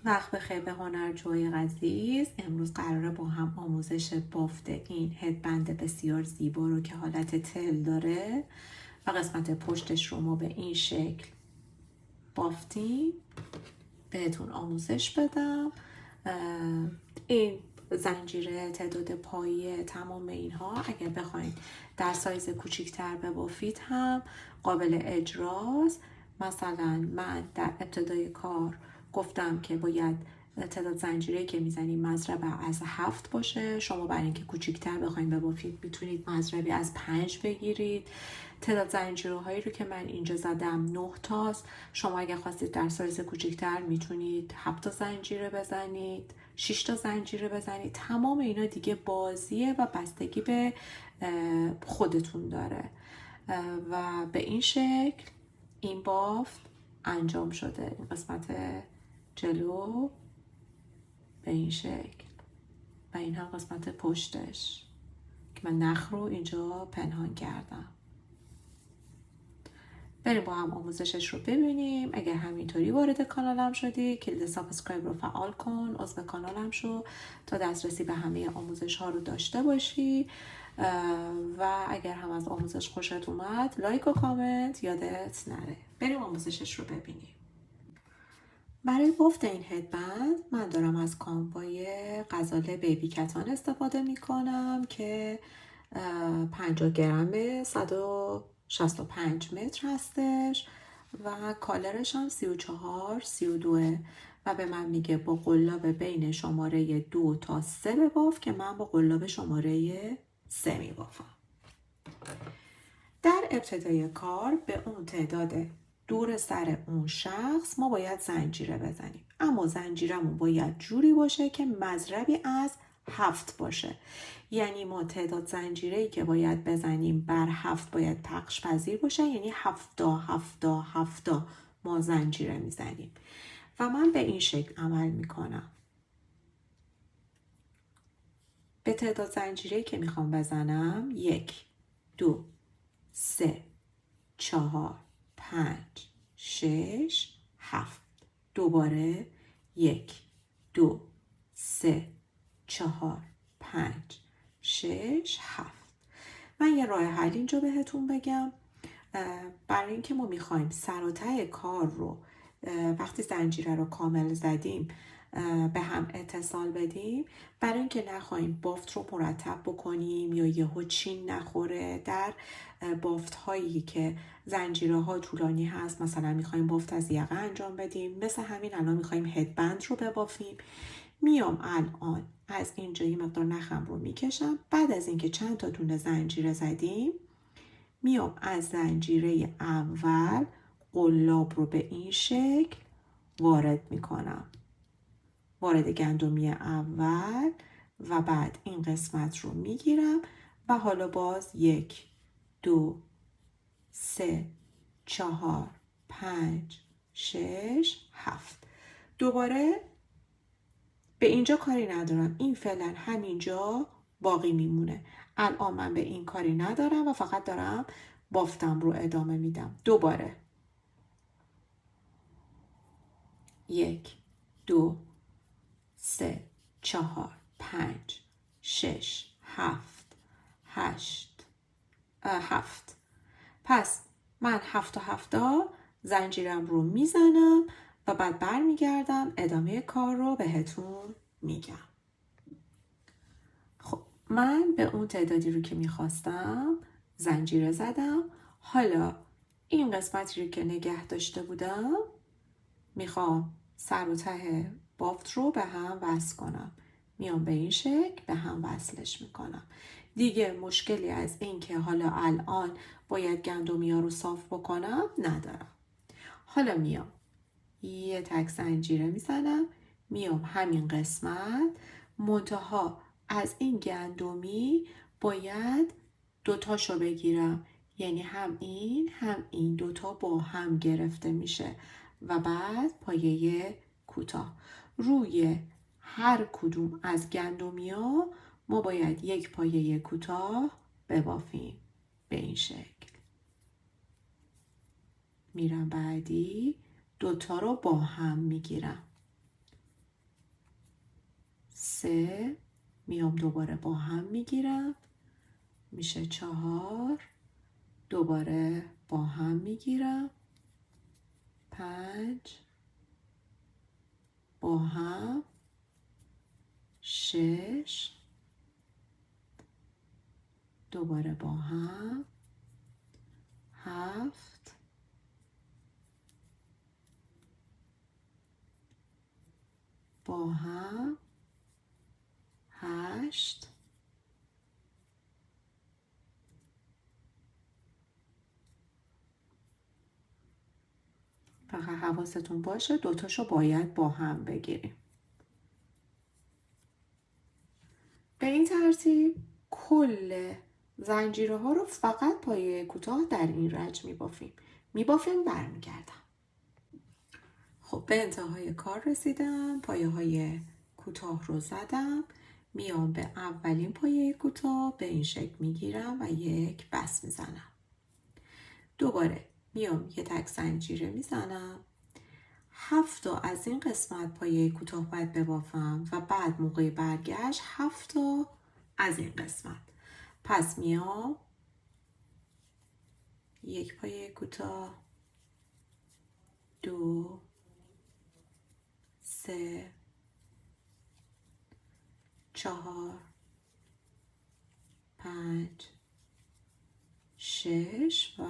وقت بخیر به هنرجوی عزیز. امروز قراره با هم آموزش بافت این هدبند بسیار زیبا رو که حالت تل داره و قسمت پشتش رو ما به این شکل بافتیم بهتون آموزش بدم. این زنجیره تعداد پایه تمام اینها اگر بخواید در سایز کوچیکتر ببافید هم قابل اجراست. مثلا من در ابتدای کار گفتم که باید تعداد زنجیره که میزنیم مضرب از 7 باشه. شما برای اینکه کوچیکتر بخواید ببافید میتونید مضربی از 5 بگیرید. تعداد زنجیره هایی رو که من اینجا زدم 9 تاست. شما اگر خواستید در سایز کوچیکتر میتونید 7 تا زنجیره بزنید، 6 تا زنجیره بزنید. تمام اینا دیگه بازیه و بستگی به خودتون داره و به این شکل این بافت انجام شده. این قسمت جلو به این شکل و این هم قسمت پشتش که من نخ رو اینجا پنهان کردم. بریم با هم آموزشش رو ببینیم. اگر همینطوری وارد کانالم شدی کلید سابسکرایب رو فعال کن، عضو کانالم شو تا دسترسی به همه آموزش ها رو داشته باشی و اگر هم از آموزش خوشت اومد لایک و کامنت یادت نره. بریم آموزشش رو ببینیم. برای بافت این هدبند من دارم از کانوای غزال بیبی کتان استفاده می کنم که 50 گرمه، 165 متر هستش و کالرش هم 34 32 و به من میگه با قلاب بین شماره 2 تا 3 بباف که من با قلاب شماره 3 میبافم. در ابتدای کار به اون تعداد دور سر اون شخص ما باید زنجیره بزنیم، اما زنجیرمون باید جوری باشه که مضربی از 7 باشه. یعنی ما تعداد زنجیره‌ای که باید بزنیم بر 7 باید پخش پذیر باشه، یعنی 7 ما زنجیره میزنیم و من به این شکل عمل میکنم. به تعداد زنجیره‌ای که میخوام بزنم 1 2 3 4 5 6 7. دوباره 1 2 3 4 5 6 7. من یه راه حل اینجا بهتون بگم. برای اینکه ما میخوایم سر و ته کار رو وقتی زنجیره رو کامل زدیم به هم اتصال بدیم، برای اینکه نخواهیم بافت رو مرتب بکنیم یا یهو چین نخوره در بافت هایی که زنجیره ها طولانی هست، مثلا میخوایم بافت از یقه انجام بدیم، مثل همین الان میخوایم هدبند رو ببافیم، میام الان از اینجا یه مقدار نخم رو میکشم. بعد از اینکه چند تا دونه زنجیره زدیم میام از زنجیره اول قلاب رو به این شکل وارد میکنم، وارد گندمی اول و بعد این قسمت رو میگیرم و حالا باز 1 2 3 4 5 6 7. دوباره به اینجا کاری ندارم، این فعلا همینجا باقی میمونه. الان من به این کاری ندارم و فقط دارم بافتم رو ادامه میدم. دوباره 1 2 3 4 5 6 7 8 7. پس من 7 زنجیرم رو میزنم و بعد برمیگردم ادامه کار رو بهتون میگم. خب من به اون تعدادی رو که میخواستم زنجیره زدم. حالا این قسمتی رو که نگه داشته بودم میخوام سر و ته بافت رو به هم وصل کنم. میام به این شکل به هم وصلش میکنم. دیگه مشکلی از این که حالا الان باید گندمی ها رو صاف بکنم ندارم. حالا میام یه تک زنجیره میزنم، میام همین قسمت، منتها از این گندمی باید دوتاشو بگیرم، یعنی هم این دوتا با هم گرفته میشه و بعد پایه کوتاه. روی هر کدوم از گندمی ها ما باید یک پایه کوتاه ببافیم به این شکل. میرم بعدی، دوتا رو با هم میگیرم 3 میام دوباره با هم میگیرم میشه 4 دوباره با هم میگیرم 5 با هم 6 دوباره با هم 7 با هم 8 فقط حواستون باشه دوتاشو باید با هم بگیریم. به این ترتیب کل زنجیره ها رو فقط پایه کوتاه در این رج میبافیم برمیگردم. خب به انتهای کار رسیدم، پایه های کوتاه رو زدم، میام به اولین پایه کوتاه به این شکل میگیرم و یک بس میزنم. دوباره میام یه تک زنجیره میزنم، 7 تا از این قسمت پایه کوتاه باید ببافم و بعد موقع برگشت 7 تا از این قسمت. پس میام یک پایه کوتاه 2 3 4 5 6 و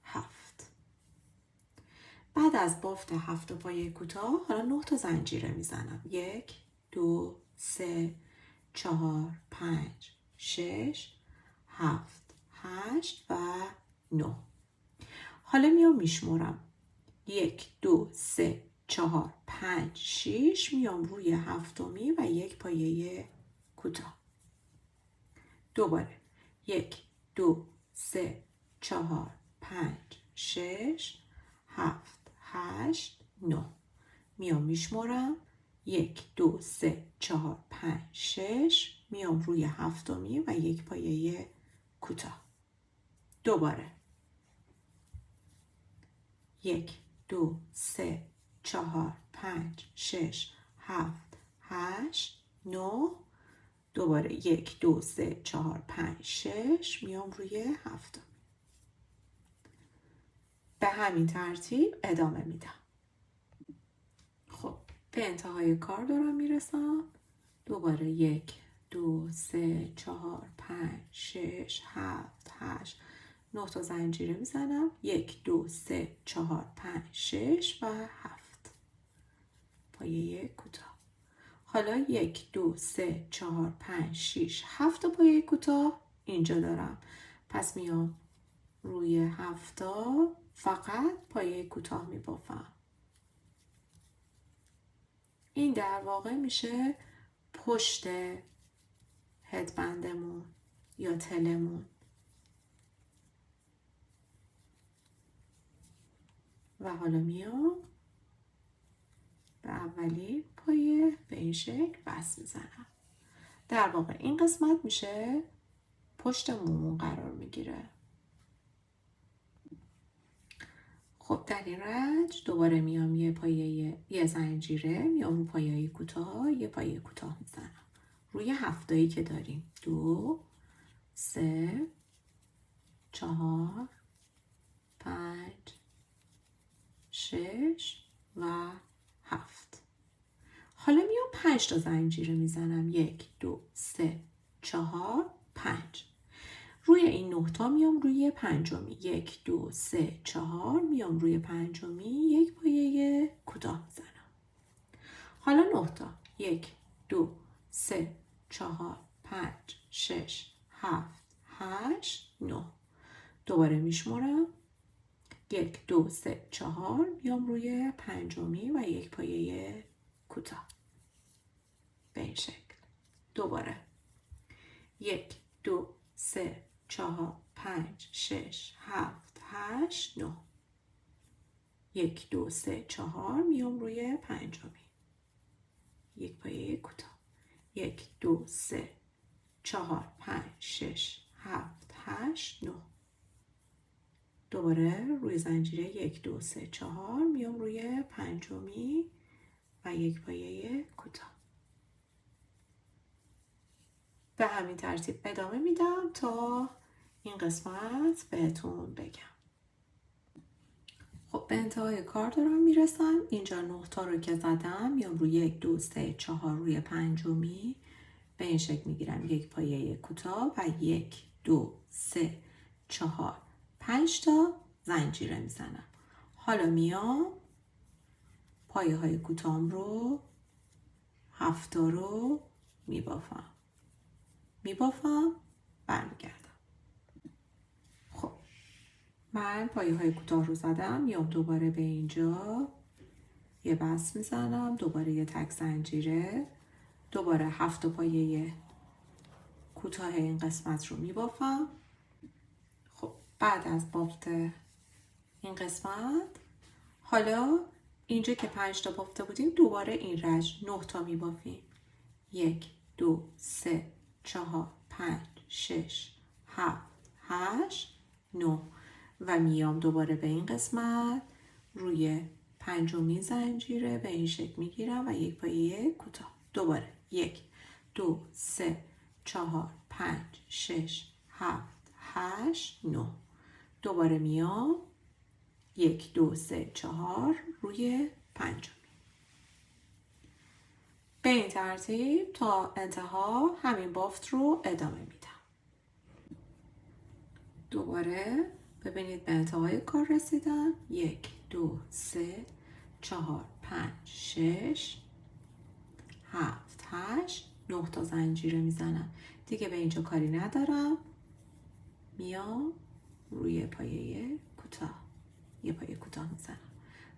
7. بعد از بافت 7 پایه کوتاه حالا 9 تا زنجیره میزنم. 1 2 3 4 5 6 7 8 و 9. حالا میام میشمرم 1 2 3 4 5 6 میام روی هفتمی و یک پایه کوتاه. دوباره 1 2 3 4 5 6 7 8 9 میام میشمرم 1 2 3 4 5 6 میام روی هفتمی و یک پایه کوتاه. دوباره 1 2 3 4 5 6 7 8 9 دوباره 1 2 3 4 5 6 میام روی هفتم. به همین ترتیب ادامه میدم. خب به انتهای کار دارم میرسم. دوباره 1 2 3 4 5 6 7 8 9 تا زنجیره میزنم. 1 2 3 4 5 6 و 7 پایه کوتاه. حالا 1 2 3 4 5 6 7 تا پایه کوتاه اینجا دارم. پس میام روی 7 فقط پایه کوتاه میبافم. این در واقع میشه پشت هدبندمون یا تلمون. و حالا میام به اولی پایه به این شکل بس میزنم. در واقع این قسمت میشه پشت مومون قرار میگیره. خب در این رنج دوباره میام یه زنجیره میام رو پایه کوتاه یه پایه کوتاه میزنم روی هفتایی که داریم. 2 3 4 5 6 و 7. حالا میام 5 تا زنجیره میزنم. 1 2 3 4 5. روی این 9 تا میام روی پنجمی. 1 2 3 4 میام روی پنجمی یک پایه کوتاه میزنم. حالا 9 تا 1 2 3 4 5 6 7 8 9 دوباره میشمرم. 1 2 3 4 میام روی پنجمی و یک پایه کوتاه به این شکل. دوباره 1 2 3 4 5 6 7 8 9 1 2 3 4 میام روی پنجمی یک پایه کوتاه. 1 2 3 4 5 6 7 8 9 دوباره روی زنجیره 1 2 3 4 میام روی پنجمی و یک پایه کوتاه. به همین ترتیب ادامه میدم تا این قسمت بهتون بگم. خب به انتهای کار دارم میرسم. اینجا 9 تا رو که زدم میام روی 1 2 3 4 روی پنجمی به این شکل میگیرم یک پایه کوتاه و 1 2 3 4 5 تا زنجیره میزنم. حالا میام پایه های کوتاهم رو 7 تا رو میبافم برمیگردم. خب من پایه های کوتاه رو زدم، میام دوباره به اینجا یه بست میزنم، دوباره یه تک زنجیره، دوباره 7 پایه کوتاه این قسمت رو میبافم. خب بعد از بافت این قسمت حالا اینجا که 5 تا بافته بودیم دوباره این رج 9 تا میبافیم. 1 2 3 4 5 6 7 8 9 و میام دوباره به این قسمت روی پنجمین زنجیره به این شکل میگیرم و یک پایه کوتاه. دوباره 1 2 3 4 5 6 7 8 9 دوباره میام 1 2 3 4 روی پنجمین. به این ترتیب تا انتها همین بافت رو ادامه میدم. دوباره ببینید به انتهای کار رسیدم. 1 2 3 4 5 6 7 8 9 تا زنجیره میزنم. دیگه به اینجا کاری ندارم. میام روی پایه کوتاه یه پایه کوتاه میزنم.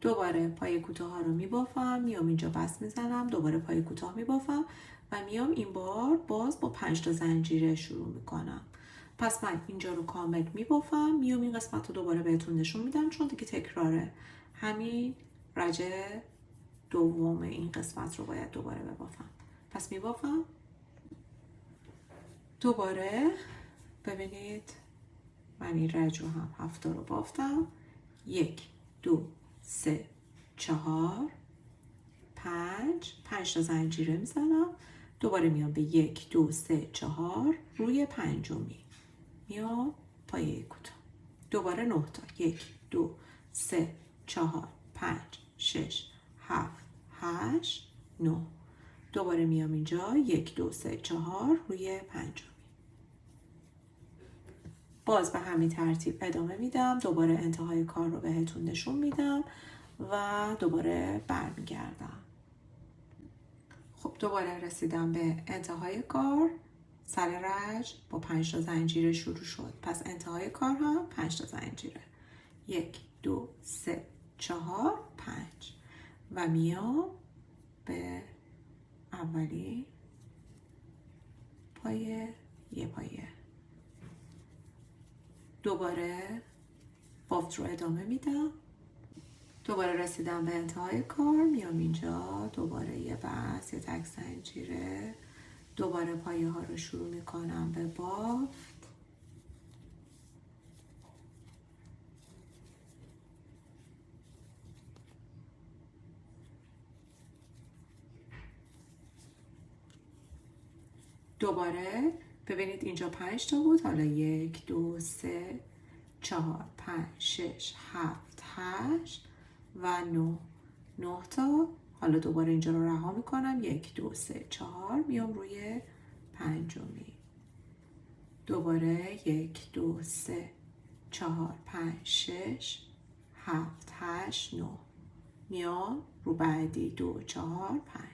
دوباره پایه کوتاه ها رو میبافم، میام اینجا بست میزنم، دوباره پایه کوتاه میبافم و میام این بار باز با 5 تا زنجیره شروع میکنم. پس من اینجا رو کامل میبافم، میام این قسمت رو دوباره بهتون نشون میدم چون دیگه تکراره. همین رجه دوم این قسمت رو باید دوباره ببافم. پس میبافم. دوباره ببینید من این رج رو هم 7 رو بافتم. 1 2 3 4 5 تا زنجیره میزنم. دوباره میام به 1 2 3 4 روی پنجمی میام پایه کوتاه. دوباره 9 تا 1 2 3 4 5 6 7 8 9 دوباره میام اینجا 1 2 3 4 روی پنجمی. باز به همین ترتیب ادامه میدم. دوباره انتهای کار رو بهتون نشون میدم و دوباره برمیگردم. خب دوباره رسیدم به انتهای کار. سر رج با 5 تا زنجیره شروع شد. پس انتهای کار هم 5 تا زنجیره. 1 2 3 4 5 و میام به اولی پایه یه پایه. دوباره بافت رو ادامه میدم. دوباره رسیدم به انتهای کار. میام اینجا دوباره یه بست یه تک زنجیره، دوباره پایه ها رو شروع میکنم به بافت. دوباره ببینید اینجا 5 تا بود، حالا 1 2 3 4 5 6 7 8 و 9 تا. حالا دوباره اینجا رو رها میکنم. 1 2 3 4 میام روی پنجمی. دوباره 1 2 3 4 5 6 7 8 9 میام رو بعدی 2 4 5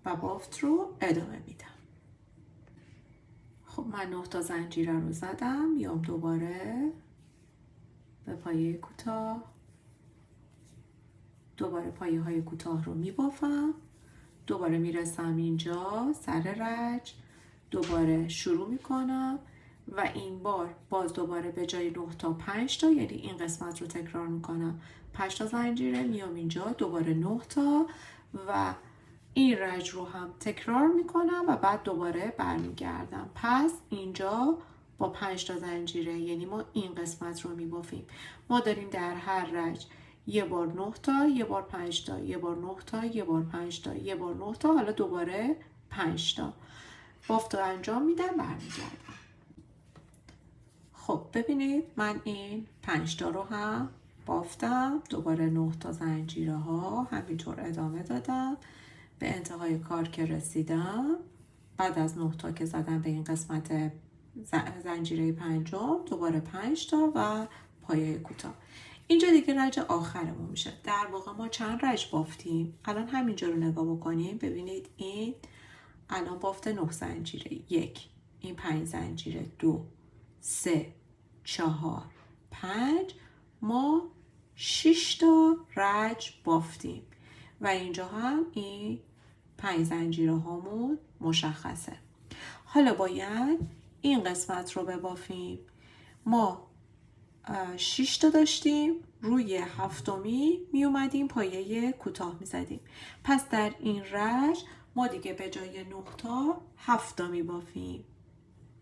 و بافت رو ادامه میدم. خب من 9 تا زنجیره رو زدم. میام دوباره به پایه کوتاه، دوباره پایه های کوتاه رو میبافم. دوباره میرسم اینجا سر رج، دوباره شروع میکنم و این بار باز دوباره به جای 9 تا 5 تا، یعنی این قسمت رو تکرار میکنم. 5 تا زنجیره میام اینجا، دوباره 9 تا و این رج رو هم تکرار میکنم و بعد دوباره برمیگردم. پس اینجا با 5 تا زنجیره، یعنی ما این قسمت رو میبافیم. ما داریم در هر رج یه بار 9 تا، یه بار 5 تا، یه بار 9 تا، یه بار 5 تا، یه بار 9 تا، حالا دوباره 5 تا بافت رو انجام میدم، برمیگردم. خب ببینید من این 5 تا رو هم بافتم، دوباره 9 تا زنجیره ها همینطور ادامه دادم. به انتهای کار که رسیدم، بعد از 9 تا که زدم به این قسمت زنجیره پنجم، دوباره 5 تا و پایه کوتاه. اینجا دیگه رج آخرمون میشه. در واقع ما چند رج بافتیم؟ الان همینجا رو نگاه بکنیم، ببینید این الان بافت 9 زنجیره، 1، این 5 زنجیره، 2، 3، 4، 5، ما 6 تا رج بافتیم و اینجا هم این 5 زنجیره هامون مشخصه. حالا باید این قسمت رو ببافیم. ما 6 تا داشتیم، روی هفتمی می اومدیم پایه کوتاه می زدیم. پس در این رج ما دیگه به جای 9 تا 7 تا می بافیم،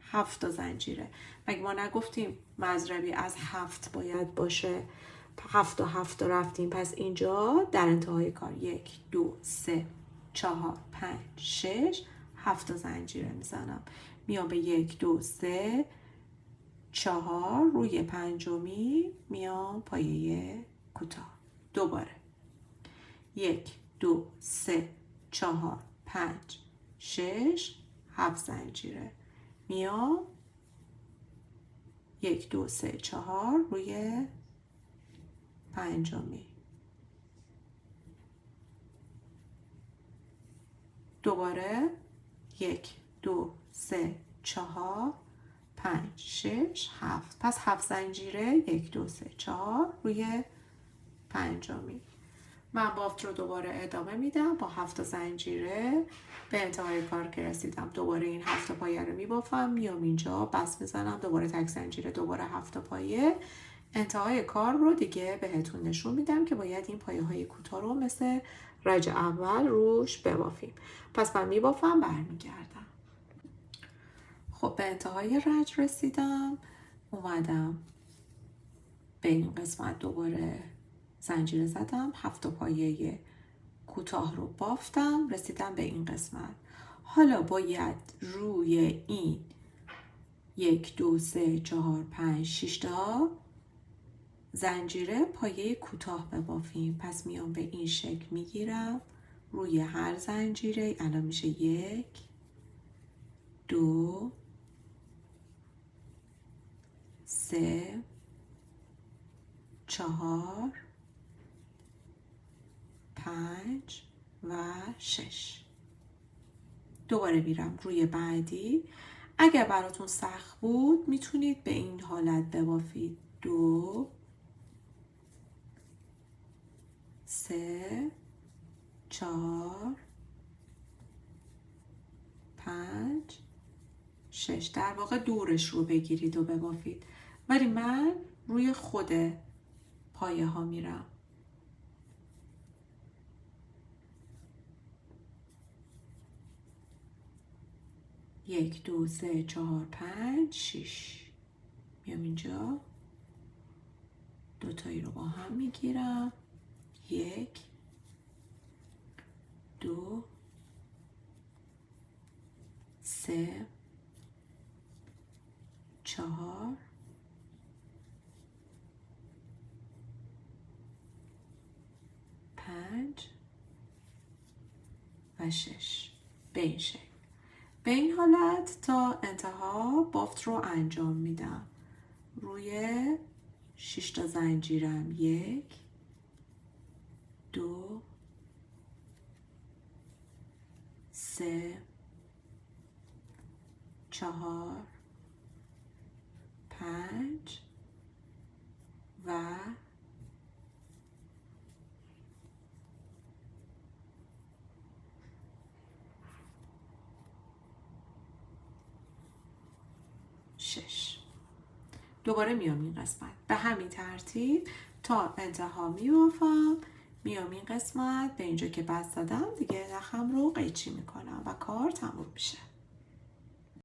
7 تا زنجیره. مگه ما نگفتیم مضربی از 7 باید باشه؟ 7 تا 7 تا رفتیم، پس اینجا در انتهای کار 1، 2، 3، 4، 5، 6، 7 تا زنجیره میزنم. میام به 1، 2، 3، 4 روی پنجمی میام پایه کوتاه. دوباره 1، 2، 3، 4، 5، 6، 7 زنجیره. میام 1، 2، 3، 4 روی پنجمی. دوباره 1، 2، 3، 4، 5، 6، 7. پس 7 زنجیره، 1، 2، 3، 4 روی پنجمی. من بافت رو دوباره ادامه میدم با 7 زنجیره. به انتهای کار که رسیدم دوباره این 7 پایه رو میبافم، میام اینجا بس میزنم، دوباره تک زنجیره، دوباره 7 پایه. انتهای کار رو دیگه بهتون نشون میدم که باید این پایه های کوتاه رو مثل رج اول روش ببافیم. پس من میبافم، برمیگردم. خب به انتهای رج رسیدم، اومدم به این قسمت دوباره زنجیره زدم، 7 پایه کوتاه رو بافتم، رسیدم به این قسمت. حالا باید روی این 1، 2، 3، 4، 5، 6 تا زنجیره پایه کوتاه ببافیم. پس میام به این شکل میگیرم، روی هر زنجیره الان میشه 1، 2، 3، 4، 5 و 6. دوباره میرم روی بعدی. اگر براتون سخت بود میتونید به این حالت ببافید، 2، 3، 4، 5، 6. در واقع دورش رو بگیرید و ببافید، ولی من روی خود پایه ها میرم. 1، 2، 3، 4، 5، 6. میام اینجا دوتایی رو با هم میگیرم، 1، 2، 3، 4، 5 و 6. به این شکل. به این حالت تا انتها بافت رو انجام میدم. روی 6 تا زنجیرم، 1، 2، 3، 4، 5 و 6. دوباره میام این قسمت به همین ترتیب تا انتها میبافم. میام این قسمت به اینجا که بست زدم دیگه نخم رو قیچی میکنم و کار تموم میشه.